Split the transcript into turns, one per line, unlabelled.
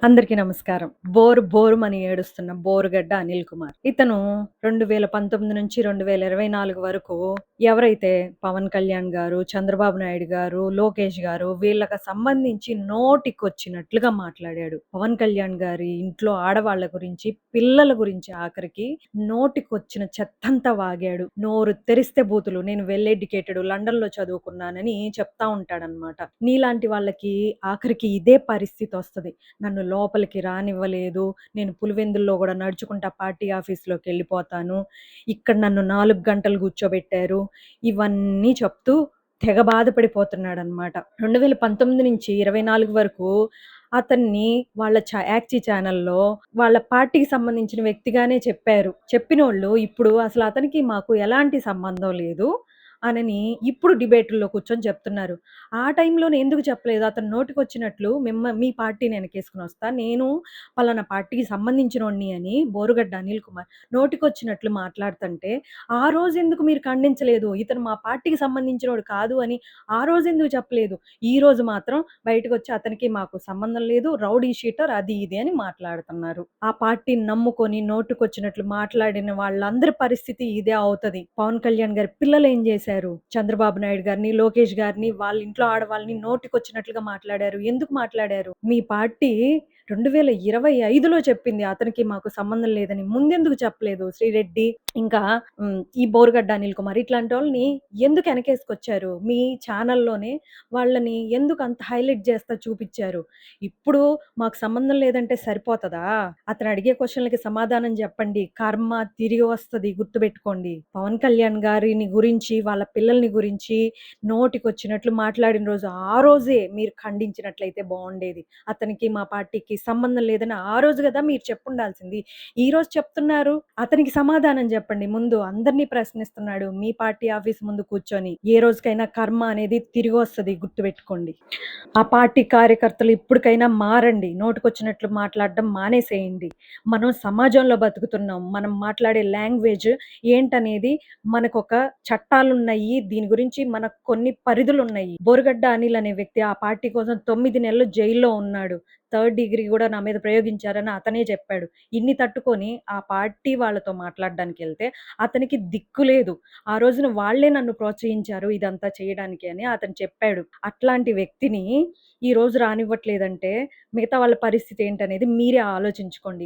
అందరికీ నమస్కారం. బోరుమని ఏడుస్తున్న బోరుగడ్డ అనిల్ కుమార్. ఇతను 2019 నుంచి 2024 వరకు ఎవరైతే పవన్ కళ్యాణ్ గారు, చంద్రబాబు నాయుడు గారు, లోకేష్ గారు వీళ్ళకి సంబంధించి నోటికొచ్చినట్లుగా మాట్లాడాడు. పవన్ కళ్యాణ్ గారి ఇంట్లో ఆడవాళ్ళ గురించి, పిల్లల గురించి ఆఖరికి నోటికొచ్చిన చెత్తంతా వాగాడు. నోరు తెరిస్తే బూతులు. నేను వెల్ ఎడ్యుకేటెడ్ లండన్‌లో చదువుకున్నానని చెప్తా ఉంటాడనమాట. నీలాంటి వాళ్ళకి ఆఖరికి ఇదే పరిస్థితొస్తది. నన్ను లోపలికి రానివ్వలేదు. నేను పులివెందుల్లో గూడా నడుచుకుంటా పార్టీ ఆఫీస్‌లోకెళ్ళిపోతాను. ఇక్కడ నన్ను 4 గంటలు కూర్చోబెట్టారు. ఇవన్నీ చెప్తూ తెగ బాధపడిపోతున్నాడనమాట. 2019 నుంచి 24 వరకు అతన్ని వాళ్ళ యాక్చీ ఛానెల్‌లో వాళ్ళ పార్టీకి సంబంధించిన వ్యక్తిగానే చెప్పారు. చెప్పినోళ్ళు ఇప్పుడు అసలు అతనికి మాకు ఎలాంటి సంబంధం లేదు అనని ఇప్పుడు డిబేటుల్లో కూర్చొని చెప్తున్నారు. ఆ టైంలోనే ఎందుకు చెప్పలేదు? అతను నోటికొచ్చినట్లు మీ పార్టీని ఎనకేసుకొనొస్తా. నేను పలానా పార్టీకి సంబంధించినోడిని అని బోరుగడ్డ అనిల్ కుమార్ నోటికొచ్చినట్లు మాట్లాడుతంటే, ఆ రోజెందుకు మీరు ఖండించలేదు? ఇతను మా పార్టీకి సంబంధించినోడు కాదు అని ఆ రోజెందుకు చెప్పలేదు? ఈరోజు మాత్రం బయటకొచ్చి అతనికి మాకు సంబంధం లేదు. రౌడీ షీటర్ అది ఇది అని మాట్లాడుతున్నారు. ఆ పార్టీని నమ్ముకొని నోటికొచ్చినట్లు మాట్లాడిన వాళ్ళందరి పరిస్థితి ఇదే అవుతది. పవన్ కళ్యాణ్ గారి పిల్లలేం జేశారు? చంద్రబాబు నాయుడు గారిని, లోకేష్ గారిని వాళ్ళ ఇంట్లో ఆడవాళ్ళని నోటికొచ్చినట్లుగా మాట్లాడారు. ఎందుకు మాట్లాడారు? మీ పార్టీ 2025లో చెప్పింది అతనికి మాకు సంబంధం లేదని. ముందెందుకు చెప్పలేదు? శ్రీరెడ్డి ఇంకా ఈ బోరుగడ్డ అనిల్ కుమార్ ఇట్లాంటోళ్ళని ఎందుకు ఎనకేసుకొచ్చారు? మీ ఛానల్‌లోనే వాళ్ళని ఎందుకు అంత హైలైట్ చేస్తా చూపిచ్చారు? ఇప్పుడు మాకు సంబంధం లేదంటే సరిపోతదా? అతను అడిగే క్వెషన్‌లకి సమాధానం చెప్పండి. కర్మ తిరిగి వస్తది గుర్తుపెట్టుకోండి. పవన్ కళ్యాణ్ గారిని గురించి, వాళ్ళ పిల్లల్ని గురించి నోటికొచ్చినట్లు మాట్లాడిన రోజు, ఆ రోజే మీరు ఖండించినట్లయితే బావుండేది. అతనికి మా పార్టీకి సంబంధం లేదని ఆ రోజు గదా మీరు చెప్పుండాల్సింది. ఈరోజు చెప్తున్నారు. అతనికి సమాధానం జెప్పండి ముందు. అందరిని ప్రశ్నిస్తున్నాడు. మీ పార్టీ ఆఫీస్ ముందు కూర్చొని. ఏ రోజుకైనా కర్మ అనేది తిరిగొస్తది గుర్తుపెట్టుకోండి. ఆ పార్టీ కార్యకర్తలు ఇప్పటికైనా మారండి. నోటికొచ్చినట్లు మాట్లాడడం మానేసేయండి. మనం సమాజంలో బతుకుతున్నాం. మనం మాట్లాడే లాంగ్వేజ్ ఏంటనేది మనకొక చట్టాలున్నయి. దీని గురించి మనకు కొన్ని పరిధులున్నయి. బోరుగడ్డ అనిల్ అనే వ్యక్తి ఆ పార్టీ కోసం 9 నెలలు జైల్‌లో ఉన్నాడు. థర్డ్ డిగ్రీ గూడా నా మీద ప్రయోగించారని అతనే చెప్పాడు. ఇన్ని తట్టుకొని ఆ పార్టీ వాళ్ళతో మాట్లాడడానికెళ్తే అతనికి దిక్కు లేదు. ఆ రోజున వాళ్ళే నన్ను ప్రోత్సహించారు ఇదంతా చేయడానికి అని అతను చెప్పాడు. అట్లాంటి వ్యక్తిని ఈరోజు రానివ్వట్లేదంటే మిగతా వాళ్ళ పరిస్థితి ఏంటనేది మీరే ఆలోచించుకోండి.